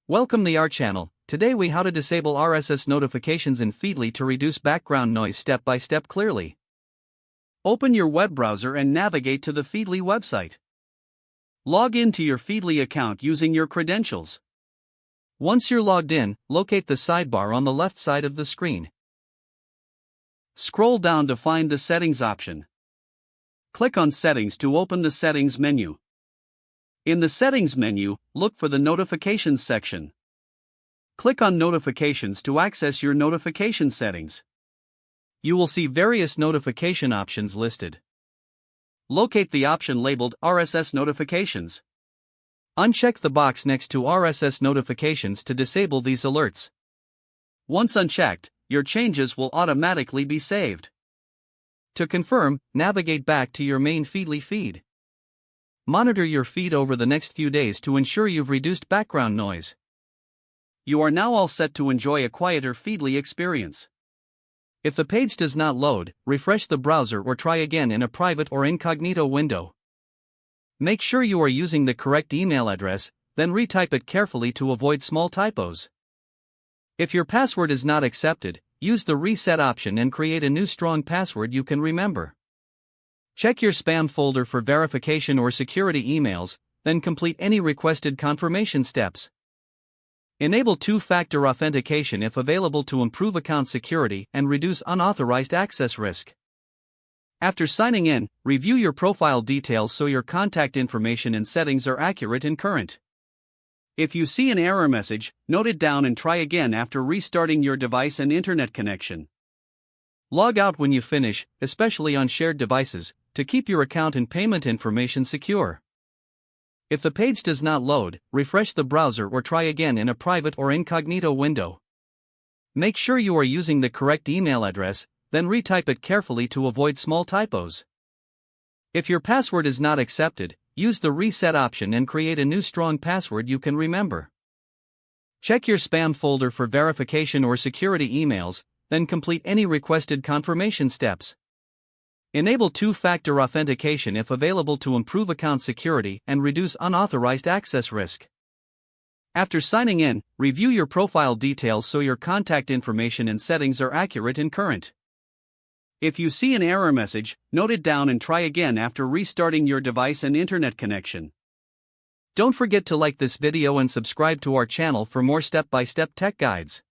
Welcome to our channel. Today we how to disable RSS notifications in Feedly to reduce background noise step by step clearly. Open your web browser and navigate to the Feedly website. Log in to your Feedly account using your credentials. Once you're logged in, locate the sidebar on the left side of the screen. Scroll down to find the Settings option. Click on Settings to open the Settings menu. In the Settings menu, look for the Notifications section. Click on Notifications to access your notification settings. You will see various notification options listed. Locate the option labeled RSS Notifications. Uncheck the box next to RSS Notifications to disable these alerts. Once unchecked, your changes will automatically be saved. To confirm, navigate back to your main Feedly feed. Monitor your feed over the next few days to ensure you've reduced background noise. You are now all set to enjoy a quieter Feedly experience. If the page does not load, refresh the browser or try again in a private or incognito window. Make sure you are using the correct email address, then retype it carefully to avoid small typos. If your password is not accepted, use the reset option and create a new strong password you can remember. Check your spam folder for verification or security emails, then complete any requested confirmation steps. Enable two-factor authentication if available to improve account security and reduce unauthorized access risk. After signing in, review your profile details so your contact information and settings are accurate and current. If you see an error message, note it down and try again after restarting your device and internet connection. Log out when you finish, especially on shared devices, to keep your account and payment information secure. If the page does not load, refresh the browser or try again in a private or incognito window. Make sure you are using the correct email address, then retype it carefully to avoid small typos. If your password is not accepted, use the reset option and create a new strong password you can remember. Check your spam folder for verification or security emails, then complete any requested confirmation steps. Enable two-factor authentication if available to improve account security and reduce unauthorized access risk. After signing in, review your profile details so your contact information and settings are accurate and current. If you see an error message, note it down and try again after restarting your device and internet connection. Don't forget to like this video and subscribe to our channel for more step-by-step tech guides.